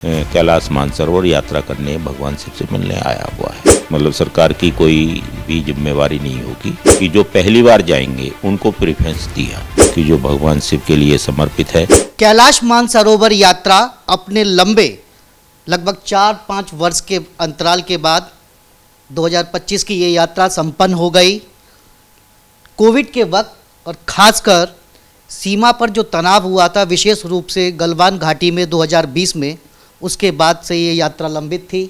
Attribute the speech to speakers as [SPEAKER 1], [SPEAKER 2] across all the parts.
[SPEAKER 1] कैलाश मानसरोवर यात्रा करने भगवान शिव से मिलने आया हुआ है। मतलब सरकार की कोई भी जिम्मेवारी नहीं होगी कि जो पहली बार जाएंगे उनको प्रेफरेंस दिया कि जो भगवान शिव के लिए समर्पित है।
[SPEAKER 2] कैलाश मानसरोवर यात्रा अपने लंबे लगभग 4-5 वर्ष के अंतराल के बाद 2025 की ये यात्रा संपन्न हो गई। कोविड के वक्त और ख़ासकर सीमा पर जो तनाव हुआ था विशेष रूप से गलवान घाटी में 2020 में, उसके बाद से ये यात्रा लंबित थी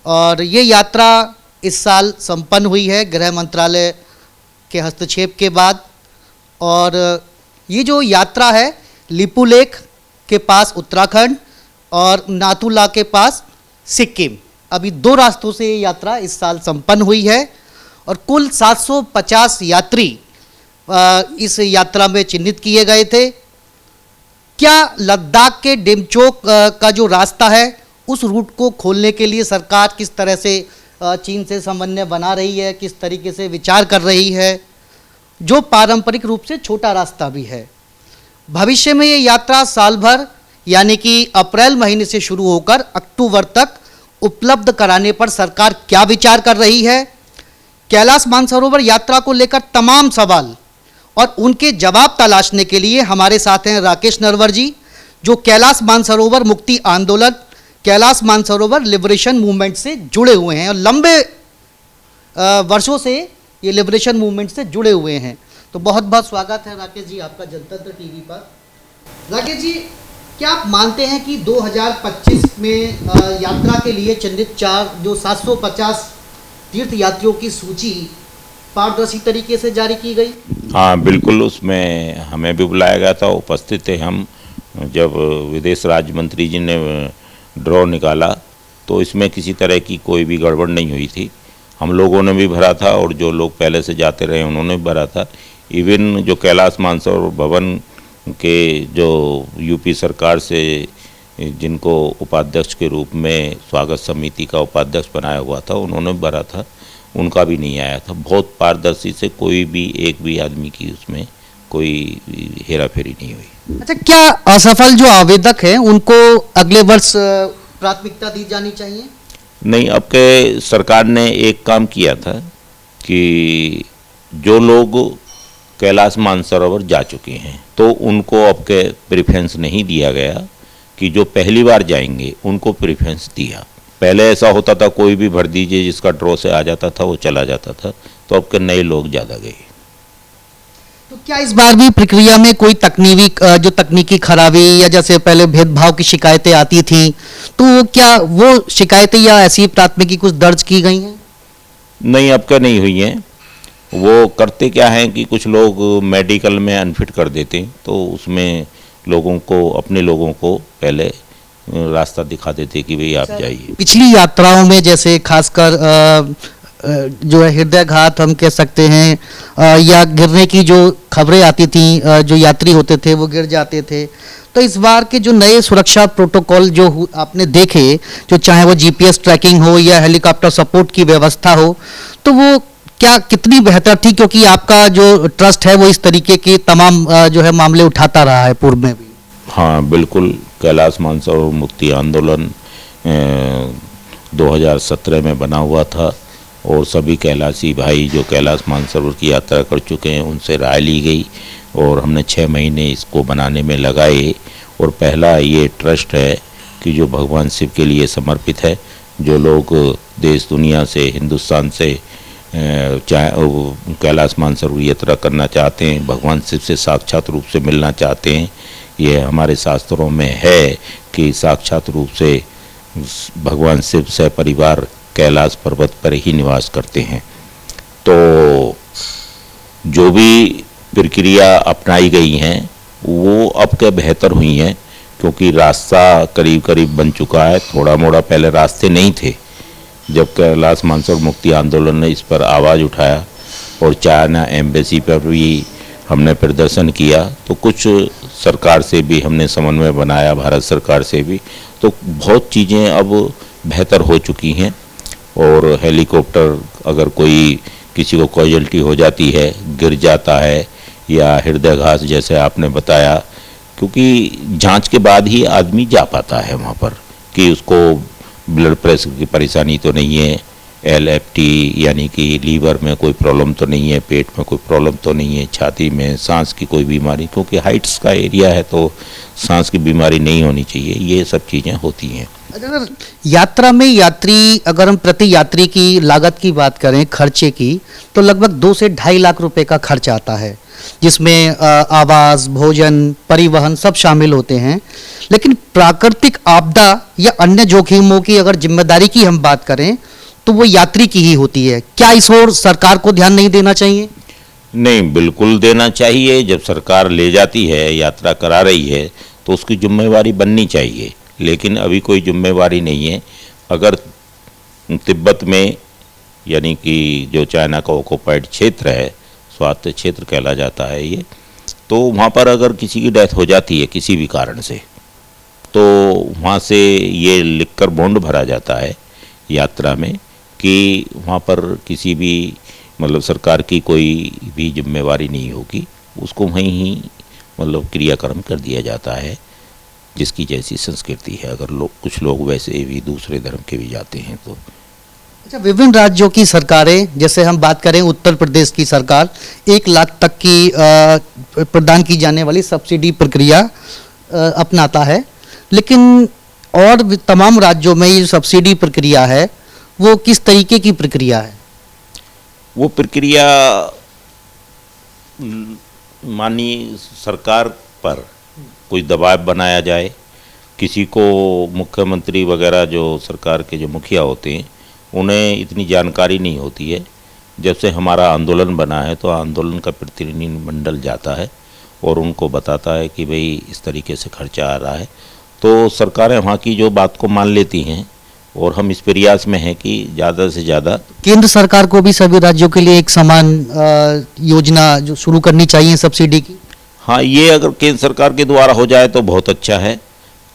[SPEAKER 2] और ये यात्रा इस साल संपन्न हुई है गृह मंत्रालय के हस्तक्षेप के बाद। और ये जो यात्रा है लिपुलेख के पास उत्तराखंड और नाथुला के पास सिक्किम, अभी 2 रास्तों से ये यात्रा इस साल संपन्न हुई है और कुल 750 यात्री इस यात्रा में चिन्हित किए गए थे। क्या लद्दाख के डेमचोक का जो रास्ता है उस रूट को खोलने के लिए सरकार किस तरह से चीन से समन्वय बना रही है, किस तरीके से विचार कर रही है, जो पारंपरिक रूप से छोटा रास्ता भी है। भविष्य में ये यात्रा साल भर यानी कि अप्रैल महीने से शुरू होकर अक्टूबर तक उपलब्ध कराने पर सरकार क्या विचार कर रही है, कैलाश मानसरोवर यात्रा को लेकर तमाम सवाल और उनके जवाब तलाशने के लिए हमारे साथ हैं राकेश नरवर जी, जो कैलाश मानसरोवर मुक्ति आंदोलन, कैलाश मानसरोवर लिबरेशन मूवमेंट से जुड़े हुए हैं और लंबे वर्षों से ये लिबरेशन मूवमेंट से जुड़े हुए हैं। तो बहुत बहुत स्वागत है राकेश जी आपका जनतंत्र टीवी पर। राकेश जी, क्या आप मानते हैं कि 2025 में यात्रा के लिए चिन्हित 750 तीर्थ यात्रियों की सूची पारदर्शी तरीके से जारी की गई?
[SPEAKER 1] हाँ बिल्कुल, उसमें हमें भी बुलाया गया था, उपस्थित थे हम। जब विदेश राज्य मंत्री जी ने ड्रॉ निकाला तो इसमें किसी तरह की कोई भी गड़बड़ नहीं हुई थी। हम लोगों ने भी भरा था और जो लोग पहले से जाते रहे उन्होंने भी भरा था। इवन जो कैलाश मानसरोवर भवन के जो यूपी सरकार से जिनको उपाध्यक्ष के रूप में स्वागत समिति का उपाध्यक्ष बनाया हुआ था उन्होंने भी भरा था, उनका भी नहीं आया था। बहुत पारदर्शी से कोई भी एक भी आदमी की उसमें कोई हेरा फेरी नहीं हुई।
[SPEAKER 2] अच्छा, क्या असफल जो आवेदक हैं उनको अगले वर्ष प्राथमिकता दी जानी चाहिए?
[SPEAKER 1] नहीं, अब के सरकार ने एक काम किया था कि जो लोग कैलाश मानसरोवर जा चुके हैं तो उनको अब के प्रेफरेंस नहीं दिया गया कि जो पहली बार जाएंगे उनको प्रेफरेंस दिया। पहले ऐसा होता था कोई भी भर दीजिए, जिसका ड्रॉ से आ जाता था वो चला जाता था, तो अब के नए लोग ज़्यादा गए।
[SPEAKER 2] तो क्या इस बार भी प्रक्रिया में कोई तकनीकी खराबी या जैसे पहले भेदभाव की शिकायतें आती थी, तो क्या वो शिकायतें या ऐसी प्राथमिकी कुछ दर्ज की गई हैं?
[SPEAKER 1] नहीं, अब क्या नहीं हुई हैं। वो करते क्या हैं कि कुछ लोग मेडिकल में अनफिट कर देते हैं, तो उसमें लोगों को, अपने लोगों को पहले रास्ता दिखा देते कि भाई आप जाइए।
[SPEAKER 2] पिछली यात्राओं में जैसे खासकर जो है हृदय घात हम कह सकते हैं या गिरने की जो खबरें आती थी, जो यात्री होते थे वो गिर जाते थे, तो इस बार के जो नए सुरक्षा प्रोटोकॉल जो आपने देखे, जो चाहे वो जीपीएस ट्रैकिंग हो या हेलीकॉप्टर सपोर्ट की व्यवस्था हो, तो वो क्या कितनी बेहतर थी? क्योंकि आपका जो ट्रस्ट है वो इस तरीके के तमाम जो है मामले उठाता रहा है पूर्व में भी।
[SPEAKER 1] हाँ बिल्कुल, कैलाश मानसरोवर मुक्ति आंदोलन 2017 में बना हुआ था और सभी कैलाशी भाई जो कैलाश मानसरोवर की यात्रा कर चुके हैं उनसे राय ली गई और हमने 6 महीने इसको बनाने में लगाए। और पहला ये ट्रस्ट है कि जो भगवान शिव के लिए समर्पित है। जो लोग देश दुनिया से, हिंदुस्तान से चाहे कैलाश मानसरोवर यात्रा करना चाहते हैं, भगवान शिव से साक्षात रूप से मिलना चाहते हैं, ये हमारे शास्त्रों में है कि साक्षात रूप से भगवान शिव से परिवार कैलाश पर्वत पर ही निवास करते हैं। तो जो भी प्रक्रिया अपनाई गई हैं वो अब के बेहतर हुई हैं, क्योंकि रास्ता करीब करीब बन चुका है। थोड़ा मोड़ा पहले रास्ते नहीं थे। जब कैलाश मानसरोवर मुक्ति आंदोलन ने इस पर आवाज़ उठाया और चाइना एम्बेसी पर भी हमने प्रदर्शन किया, तो कुछ सरकार से भी हमने समन्वय बनाया, भारत सरकार से भी, तो बहुत चीज़ें अब बेहतर हो चुकी हैं। और हेलीकॉप्टर अगर कोई किसी को कॉजल्टी हो जाती है, गिर जाता है या हृदयाघात जैसे आपने बताया, क्योंकि जांच के बाद ही आदमी जा पाता है वहाँ पर, कि उसको ब्लड प्रेशर की परेशानी तो नहीं है, LFT यानी कि लीवर में कोई प्रॉब्लम तो नहीं है, पेट में कोई प्रॉब्लम तो नहीं है, छाती में सांस की कोई बीमारी, क्योंकि हाइट्स का एरिया है तो सांस की बीमारी नहीं होनी चाहिए, ये सब चीज़ें होती हैं।
[SPEAKER 2] अगर यात्रा में यात्री, अगर हम प्रति यात्री की लागत की बात करें, खर्चे की, तो लगभग 2 से 2.5 लाख रुपए का खर्च आता है, जिसमें आवास, भोजन, परिवहन सब शामिल होते हैं। लेकिन प्राकृतिक आपदा या अन्य जोखिमों की अगर जिम्मेदारी की हम बात करें तो वो यात्री की ही होती है। क्या इस ओर सरकार को ध्यान नहीं देना चाहिए?
[SPEAKER 1] नहीं, बिल्कुल देना चाहिए। जब सरकार ले जाती है, यात्रा करा रही है, तो उसकी जिम्मेवारी बननी चाहिए, लेकिन अभी कोई जिम्मेवारी नहीं है। अगर तिब्बत में यानी कि जो चाइना का ऑक्युपाइड क्षेत्र है, स्वायत्त क्षेत्र कहला जाता है ये, तो वहाँ पर अगर किसी की डेथ हो जाती है किसी भी कारण से, तो वहाँ से ये लिखकर बॉन्ड भरा जाता है यात्रा में कि वहाँ पर किसी भी मतलब सरकार की कोई भी जिम्मेवारी नहीं होगी, उसको वहीं ही मतलब क्रियाक्रम कर दिया जाता है, जिसकी जैसी संस्कृति है। अगर कुछ लोग वैसे भी दूसरे धर्म के भी जाते हैं तो।
[SPEAKER 2] अच्छा, विभिन्न राज्यों की सरकारें, जैसे हम बात करें उत्तर प्रदेश की सरकार 1 लाख तक की प्रदान की जाने वाली सब्सिडी प्रक्रिया अपनाता है, लेकिन और भी तमाम राज्यों में ये सब्सिडी प्रक्रिया है, वो किस तरीके की प्रक्रिया है?
[SPEAKER 1] वो प्रक्रिया माननीय सरकार पर कोई दबाव बनाया जाए, किसी को मुख्यमंत्री वगैरह जो सरकार के जो मुखिया होते हैं उन्हें इतनी जानकारी नहीं होती है। जब से हमारा आंदोलन बना है तो आंदोलन का प्रतिनिधिमंडल जाता है और उनको बताता है कि भाई इस तरीके से खर्चा आ रहा है, तो सरकारें वहाँ की जो बात को मान लेती हैं और हम इस प्रयास में हैं कि ज़्यादा से ज़्यादा। केंद्र
[SPEAKER 2] सरकार को भी सभी राज्यों के लिए एक समान योजना जो शुरू करनी चाहिए सब्सिडी की।
[SPEAKER 1] हाँ, ये अगर केंद्र सरकार के द्वारा हो जाए तो बहुत अच्छा है,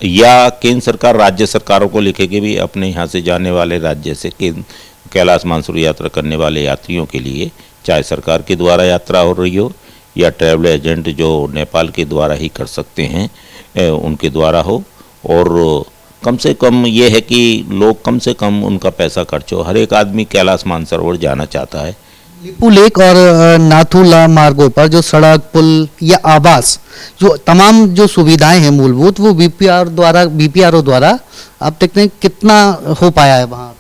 [SPEAKER 1] या केंद्र सरकार राज्य सरकारों को लिखे कि भी अपने यहाँ से जाने वाले राज्य से कैलाश मानसरोवर यात्रा करने वाले यात्रियों के लिए, चाहे सरकार के द्वारा यात्रा हो रही हो या ट्रैवल एजेंट जो नेपाल के द्वारा ही कर सकते हैं उनके द्वारा हो, और कम से कम ये है कि लोग कम से कम उनका पैसा खर्च हो। हर एक आदमी कैलाश मानसरोवर जाना चाहता है।
[SPEAKER 2] लिपू लेक और नाथुला मार्गों पर जो सड़क, पुल या आवास, जो तमाम जो सुविधाएं हैं मूलभूत, वो बीपीआरओ द्वारा आप देखते हैं कितना हो पाया है वहाँ?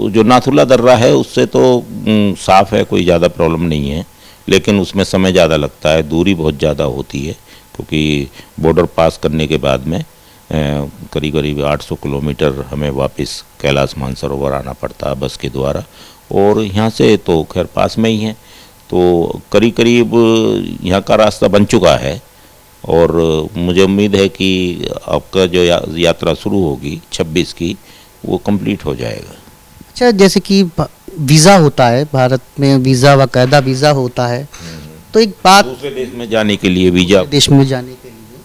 [SPEAKER 1] जो नाथुला दर्रा है उससे तो साफ है, कोई ज़्यादा प्रॉब्लम नहीं है, लेकिन उसमें समय ज़्यादा लगता है, दूरी बहुत ज़्यादा होती है, क्योंकि बॉर्डर पास करने के बाद में करीब करीब 800 किलोमीटर हमें वापस कैलाश मानसरोवर आना पड़ता है बस के द्वारा, और यहाँ से तो खैर पास में ही है, तो करीब करीब यहाँ का रास्ता बन चुका है, और मुझे उम्मीद है कि आपका जो यात्रा शुरू होगी 26 की, वो कंप्लीट हो जाएगा।
[SPEAKER 2] अच्छा, जैसे कि वीज़ा होता है भारत में, वीज़ा बाकायदा वीज़ा होता है, तो एक बात,
[SPEAKER 1] दूसरे देश में जाने के लिए वीज़ा,
[SPEAKER 2] देश में जाने के लिए,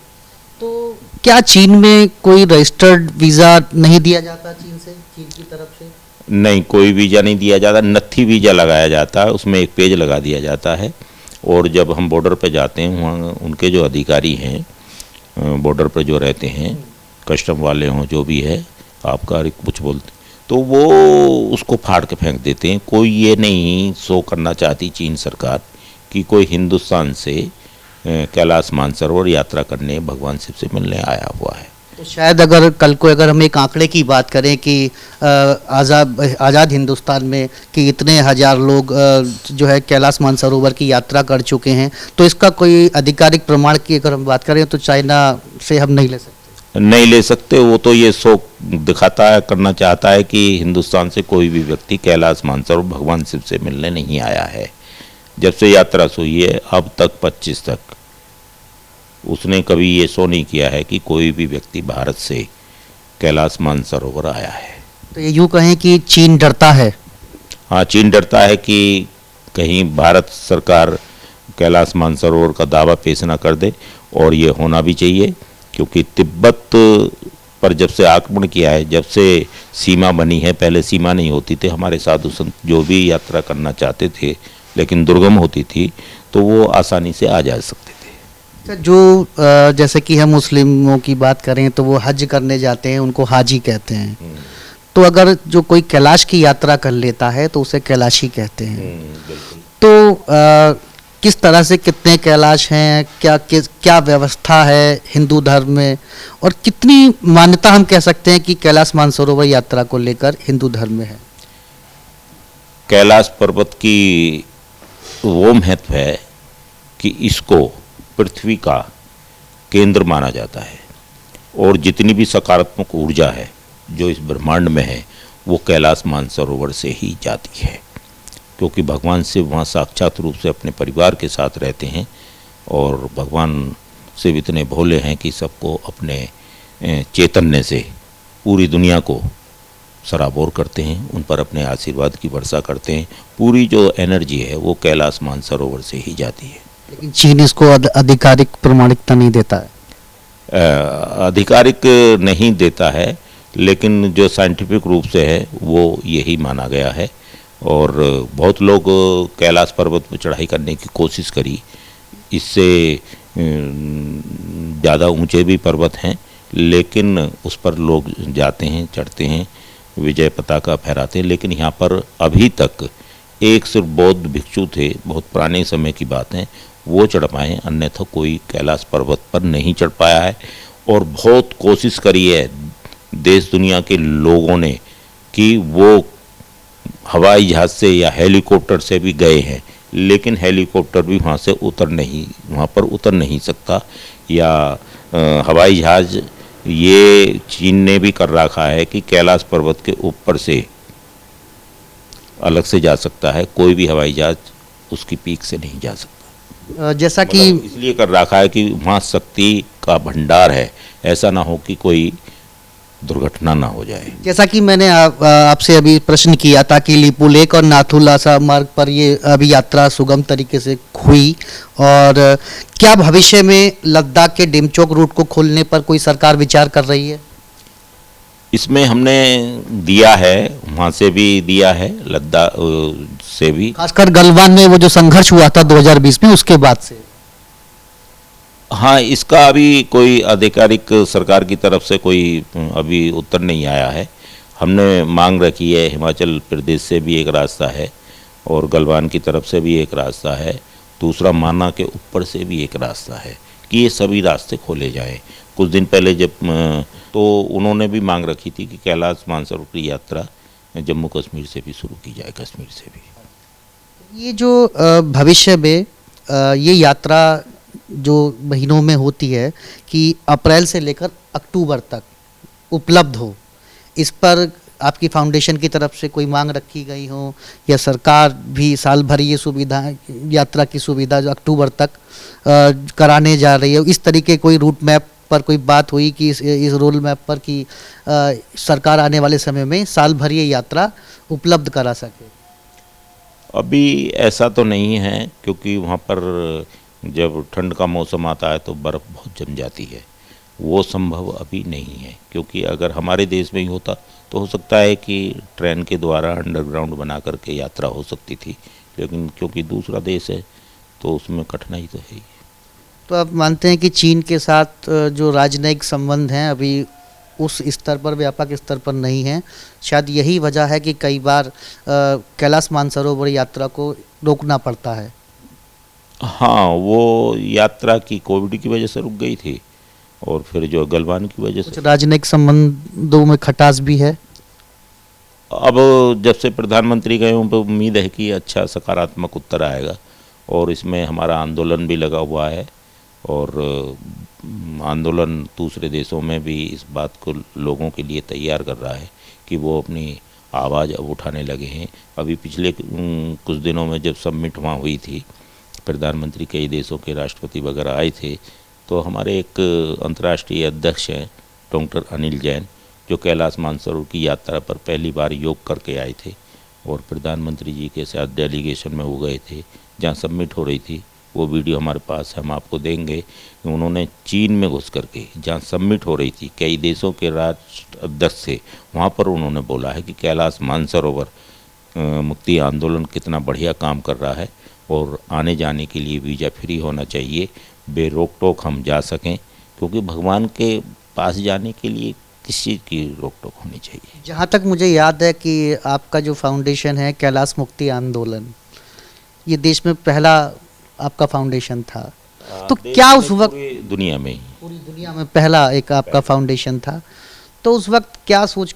[SPEAKER 2] तो क्या चीन में कोई रजिस्टर्ड वीज़ा नहीं दिया जाता चीन की तरफ से?
[SPEAKER 1] नहीं, कोई वीज़ा नहीं दिया जाता, नत्थी वीज़ा लगाया जाता है, उसमें एक पेज लगा दिया जाता है, और जब हम बॉर्डर पे जाते हैं वहाँ उनके जो अधिकारी हैं बॉर्डर पर जो रहते हैं, कस्टम वाले हों जो भी है, आपका कुछ बोलते, तो वो उसको फाड़ के फेंक देते हैं। कोई ये नहीं शो करना चाहती चीन सरकार कि कोई हिंदुस्तान से कैलाश मानसरोवर यात्रा करने, भगवान शिव से मिलने आया हुआ है।
[SPEAKER 2] तो शायद अगर कल को अगर हम एक आंकड़े की बात करें कि आज़ाद हिंदुस्तान में कि इतने हजार लोग जो है कैलाश मानसरोवर की यात्रा कर चुके हैं, तो इसका कोई आधिकारिक प्रमाण की अगर हम बात करें तो चाइना से हम नहीं ले सकते?
[SPEAKER 1] नहीं ले सकते, वो तो ये शो दिखाता है, करना चाहता है कि हिंदुस्तान से कोई भी व्यक्ति कैलाश मानसरोवर भगवान शिव से मिलने नहीं आया है। जब से यात्रा हुई है अब तक 25 तक उसने कभी ये शो नहीं किया है कि कोई भी व्यक्ति भारत से कैलाश मानसरोवर आया है।
[SPEAKER 2] तो ये यूँ कहें कि चीन डरता है?
[SPEAKER 1] हाँ, चीन डरता है कि कहीं भारत सरकार कैलाश मानसरोवर का दावा पेश ना कर दे, और ये होना भी चाहिए, क्योंकि तिब्बत पर जब से आक्रमण किया है, जब से सीमा बनी है, पहले सीमा नहीं होती थी, हमारे साधु संत जो भी यात्रा करना चाहते थे लेकिन दुर्गम होती थी, तो वो आसानी से आ जा सकते थे।
[SPEAKER 2] अच्छा, जो जैसे कि हम मुस्लिमों की बात करें तो वो हज करने जाते हैं, उनको हाजी कहते हैं। तो अगर जो कोई कैलाश की यात्रा कर लेता है तो उसे कैलाशी कहते हैं।
[SPEAKER 1] बिल्कुल।
[SPEAKER 2] तो किस तरह से कितने कैलाश हैं, क्या व्यवस्था है हिंदू धर्म में, और कितनी मान्यता हम कह सकते हैं कि कैलाश मानसरोवर यात्रा को लेकर हिंदू धर्म में है?
[SPEAKER 1] कैलाश पर्वत की वो महत्व है कि इसको पृथ्वी का केंद्र माना जाता है और जितनी भी सकारात्मक ऊर्जा है जो इस ब्रह्मांड में है वो कैलाश मानसरोवर से ही जाती है, क्योंकि भगवान शिव वहाँ साक्षात रूप से अपने परिवार के साथ रहते हैं और भगवान शिव इतने भोले हैं कि सबको अपने चैतन्य से पूरी दुनिया को सराबोर करते हैं, उन पर अपने आशीर्वाद की वर्षा करते हैं। पूरी जो एनर्जी है वो कैलाश मानसरोवर से ही जाती है।
[SPEAKER 2] लेकिन चीन इसको आधिकारिक प्रमाणिकता नहीं देता है।
[SPEAKER 1] आधिकारिक नहीं देता है, लेकिन जो साइंटिफिक रूप से है वो यही माना गया है। और बहुत लोग कैलाश पर्वत पर चढ़ाई करने की कोशिश करी, इससे ज़्यादा ऊंचे भी पर्वत हैं, लेकिन उस पर लोग जाते हैं, चढ़ते हैं, विजय पताका फहराते हैं। लेकिन यहाँ पर अभी तक एक सिर्फ बौद्ध भिक्षु थे, बहुत पुराने समय की बात है, वो चढ़ पाए, अन्यथा कोई कैलाश पर्वत पर नहीं चढ़ पाया है। और बहुत कोशिश करी है देश दुनिया के लोगों ने कि वो हवाई जहाज़ से या हेलीकॉप्टर से भी गए हैं, लेकिन हेलीकॉप्टर भी वहाँ पर उतर नहीं सकता, या हवाई जहाज़ ये चीन ने भी कर रखा है कि कैलाश पर्वत के ऊपर से अलग से जा सकता है, कोई भी हवाई जहाज उसकी पीक से नहीं जा सकता।
[SPEAKER 2] जैसा कि
[SPEAKER 1] इसलिए कर रखा है कि वहाँ शक्ति का भंडार है, ऐसा ना हो कि कोई दुर्घटना ना हो जाए।
[SPEAKER 2] जैसा कि मैंने आपसे अभी प्रश्न किया था कि लिपू लेक और नाथुला मार्ग पर ये अभी यात्रा सुगम तरीके से हुई, और क्या भविष्य में लद्दाख के डिमचोक रूट को खोलने पर कोई सरकार विचार कर रही है?
[SPEAKER 1] इसमें हमने दिया है, वहाँ से भी दिया है, लद्दाख से भी।
[SPEAKER 2] खासकर गलवान में वो जो संघर्ष हुआ था 2020 में, उसके बाद से।
[SPEAKER 1] हाँ, इसका अभी कोई आधिकारिक सरकार की तरफ से कोई अभी उत्तर नहीं आया है। हमने मांग रखी है, हिमाचल प्रदेश से भी एक रास्ता है और गलवान की तरफ से भी एक रास्ता है, दूसरा माना के ऊपर से भी एक रास्ता है कि ये सभी रास्ते खोले जाएं। कुछ दिन पहले जब तो उन्होंने भी मांग रखी थी कि कैलाश मानसरोवर की यात्रा जम्मू कश्मीर से भी शुरू की जाए, कश्मीर से भी।
[SPEAKER 2] ये जो भविष्य में ये यात्रा जो महीनों में होती है कि अप्रैल से लेकर अक्टूबर तक उपलब्ध हो, इस पर आपकी फाउंडेशन की तरफ से कोई मांग रखी गई हो, या सरकार भी साल भर ये सुविधा, यात्रा की सुविधा जो अक्टूबर तक कराने जा रही है, इस तरीके कोई रूट मैप पर कोई बात हुई कि इस रोड मैप पर कि सरकार आने वाले समय में साल भर ये यात्रा उपलब्ध करा सके?
[SPEAKER 1] अभी ऐसा तो नहीं है, क्योंकि वहाँ पर जब ठंड का मौसम आता है तो बर्फ़ बहुत जम जाती है, वो संभव अभी नहीं है। क्योंकि अगर हमारे देश में ही होता तो हो सकता है कि ट्रेन के द्वारा अंडरग्राउंड बना करके यात्रा हो सकती थी, लेकिन क्योंकि दूसरा देश है तो उसमें कठिनाई तो है ही।
[SPEAKER 2] तो आप मानते हैं कि चीन के साथ जो राजनयिक संबंध हैं अभी उस स्तर पर, व्यापक स्तर पर नहीं है, शायद यही वजह है कि कई बार कैलाश मानसरोवर यात्रा को रोकना पड़ता है?
[SPEAKER 1] हाँ, वो यात्रा की कोविड की वजह से रुक गई थी, और फिर जो गलवान की वजह
[SPEAKER 2] कुछ
[SPEAKER 1] से।
[SPEAKER 2] राजनयिक संबंधों में खटास भी है।
[SPEAKER 1] अब जब से प्रधानमंत्री गए उन पर उम्मीद है कि अच्छा सकारात्मक उत्तर आएगा, और इसमें हमारा आंदोलन भी लगा हुआ है, और आंदोलन दूसरे देशों में भी इस बात को लोगों के लिए तैयार कर रहा है कि वो अपनी आवाज़ अब उठाने लगे हैं। अभी पिछले कुछ दिनों में जब समिट वहाँ हुई थी, प्रधानमंत्री कई देशों के राष्ट्रपति वगैरह आए थे, तो हमारे एक अंतर्राष्ट्रीय अध्यक्ष हैं डॉक्टर अनिल जैन, जो कैलाश मानसरोवर की यात्रा पर पहली बार योग करके आए थे, और प्रधानमंत्री जी के साथ डेलीगेशन में वो गए थे जहाँ समिट हो रही थी। वो वीडियो हमारे पास है, हम आपको देंगे कि उन्होंने चीन में घुस करके जहाँ समिट हो रही थी, कई देशों के राष्ट्र अध्यक्ष थे, वहाँ पर उन्होंने बोला है कि कैलाश मानसरोवर मुक्ति आंदोलन कितना बढ़िया काम कर रहा है, और आने जाने के लिए वीज़ा फ्री होना चाहिए, बेरोक टोक हम जा सकें, क्योंकि भगवान के पास जाने के लिए किस चीज़ की रोक टोक होनी चाहिए।
[SPEAKER 2] जहाँ तक मुझे याद है कि आपका जो फाउंडेशन है कैलाश मुक्ति आंदोलन, ये देश में पहला आपका फाउंडेशन था, तो
[SPEAKER 1] देश
[SPEAKER 2] क्या
[SPEAKER 1] में,
[SPEAKER 2] उस वक्त
[SPEAKER 1] पूरी दुनिया में ही
[SPEAKER 2] पूरी दुनिया में पहला एक आपका फाउंडेशन था, तो उस वक्त क्या सोच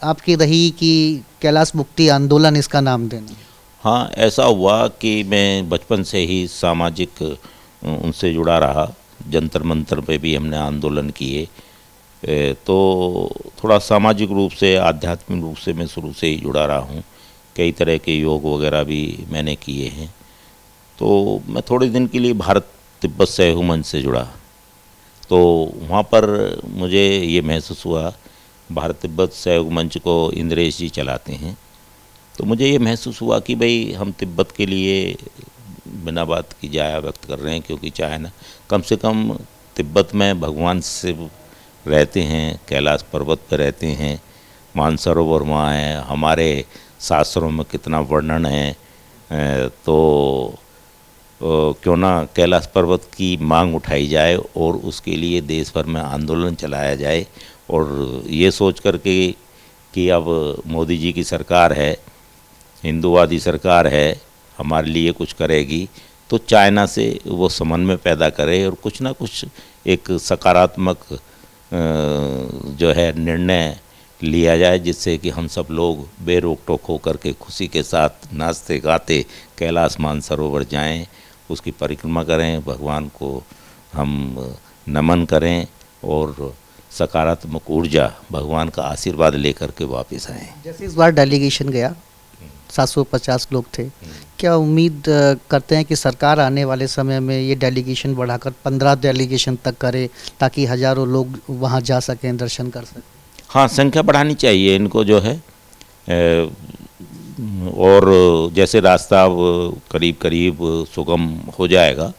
[SPEAKER 2] आपकी रही कि कैलाश मुक्ति आंदोलन इसका नाम देना?
[SPEAKER 1] हाँ, ऐसा हुआ कि मैं बचपन से ही सामाजिक उनसे जुड़ा रहा। जंतर मंतर पे भी हमने आंदोलन किए, तो थोड़ा सामाजिक रूप से, आध्यात्मिक रूप से मैं शुरू से ही जुड़ा रहा हूँ। कई तरह के योग वगैरह भी मैंने किए हैं। तो मैं थोड़े दिन के लिए भारत तिब्बत सहयोग मंच से जुड़ा, तो वहाँ पर मुझे ये महसूस हुआ, भारत तिब्बत सहयोग मंच को इंद्रेश जी चलाते हैं, तो मुझे ये महसूस हुआ कि भाई हम तिब्बत के लिए बिना बात की जाया व्यक्त कर रहे हैं, क्योंकि चाहे ना कम से कम तिब्बत में भगवान से रहते हैं, कैलाश पर्वत पर रहते हैं, मानसरोवर वहाँ है, हमारे शास्त्रों में कितना वर्णन है, तो क्यों ना कैलाश पर्वत की मांग उठाई जाए और उसके लिए देश भर में आंदोलन चलाया जाए। और ये सोच कर के कि अब मोदी जी की सरकार है, हिंदूवादी सरकार है, हमारे लिए कुछ करेगी, तो चाइना से वो समन्वय पैदा करे और कुछ ना कुछ एक सकारात्मक जो है निर्णय लिया जाए, जिससे कि हम सब लोग बेरोक टोक होकर के खुशी के साथ नाचते गाते कैलाश मानसरोवर जाएं, उसकी परिक्रमा करें, भगवान को हम नमन करें और सकारात्मक ऊर्जा, भगवान का आशीर्वाद लेकर के वापस आएं।
[SPEAKER 2] जैसे इस बार डेलीगेशन गया, 750 लोग थे, क्या उम्मीद करते हैं कि सरकार आने वाले समय में ये डेलीगेशन बढ़ाकर 15 डेलीगेशन तक करे, ताकि हज़ारों लोग वहाँ जा सकें, दर्शन कर सकें?
[SPEAKER 1] हाँ, संख्या बढ़ानी चाहिए इनको जो है, और जैसे रास्ता करीब करीब सुगम हो जाएगा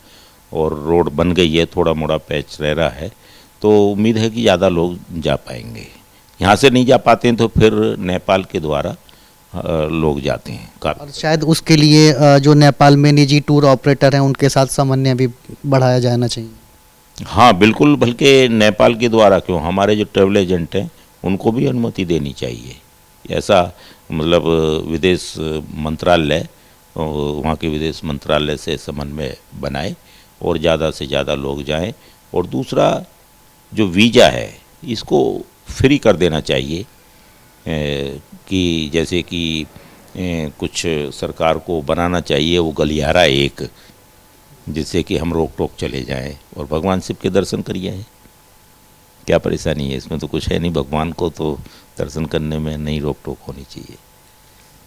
[SPEAKER 1] और रोड बन गई है, थोड़ा मोड़ा पैच रह रहा है, तो उम्मीद है कि ज़्यादा लोग जा पाएंगे। यहाँ से नहीं जा पाते हैं तो फिर नेपाल के द्वारा लोग जाते हैं काफ़ी।
[SPEAKER 2] और शायद उसके लिए जो नेपाल में निजी टूर ऑपरेटर हैं उनके साथ समन्वय भी बढ़ाया जाना चाहिए।
[SPEAKER 1] हाँ बिल्कुल, बल्कि नेपाल के द्वारा क्यों, हमारे जो ट्रैवल एजेंट हैं उनको भी अनुमति देनी चाहिए। ऐसा मतलब विदेश मंत्रालय, वहाँ के विदेश मंत्रालय से समन्वय बनाए और ज़्यादा से ज़्यादा लोग जाएं। और दूसरा जो वीज़ा है इसको फ्री कर देना चाहिए, कि जैसे कि कुछ सरकार को बनाना चाहिए वो गलियारा एक, जिससे कि हम रोक टोक चले जाएं और भगवान शिव के दर्शन करिए। क्या परेशानी है इसमें? तो कुछ है नहीं, भगवान को तो दर्शन करने में नहीं रोक टोक होनी चाहिए।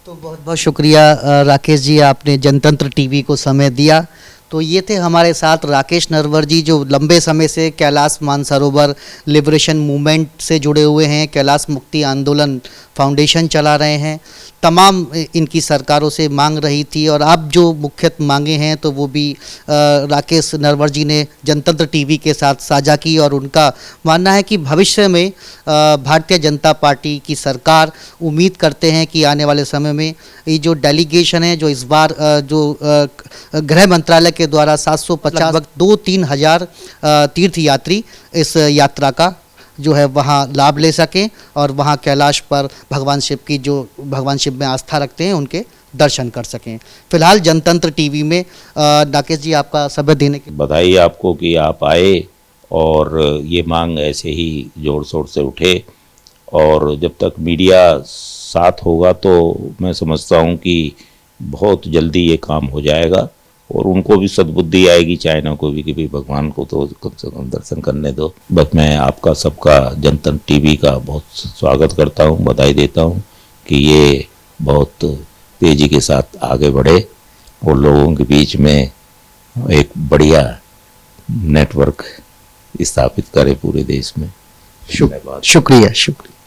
[SPEAKER 2] तो बहुत बहुत शुक्रिया राकेश जी, आपने जनतंत्र टीवी को समय दिया। तो ये थे हमारे साथ राकेश नरवर जी, जो लंबे समय से कैलाश मानसरोवर लिबरेशन मूवमेंट से जुड़े हुए हैं, कैलाश मुक्ति आंदोलन फाउंडेशन चला रहे हैं। तमाम इनकी सरकारों से मांग रही थी और अब जो मुख्य मांगे हैं तो वो भी राकेश नरवर जी ने जनतंत्र टीवी के साथ साझा की। और उनका मानना है कि भविष्य में भारतीय जनता पार्टी की सरकार, उम्मीद करते हैं कि आने वाले समय में ये जो डेलीगेशन है, जो इस बार जो गृह मंत्रालय के द्वारा 750 लगभग 2-3 हज़ार तीर्थ यात्री इस यात्रा का जो है वहाँ लाभ ले सकें और वहाँ कैलाश पर भगवान शिव की, जो भगवान शिव में आस्था रखते हैं, उनके दर्शन कर सकें। फिलहाल जनतंत्र टीवी में राकेश जी, आपका समय देने की
[SPEAKER 1] बधाई आपको कि आप आए और ये मांग ऐसे ही जोर शोर से उठे। और जब तक मीडिया साथ होगा तो मैं समझता हूँ कि बहुत जल्दी ये काम हो जाएगा और उनको भी सद्बुद्धि आएगी, चाइना को भी, कि भाई भगवान को तो कम से कम दर्शन करने दो। बस मैं आपका सबका जनतंत्र टीवी का बहुत स्वागत करता हूँ, बधाई देता हूँ कि ये बहुत तेज़ी के साथ आगे बढ़े और लोगों के बीच में एक बढ़िया नेटवर्क स्थापित करे पूरे देश में।
[SPEAKER 2] शुक्रिया।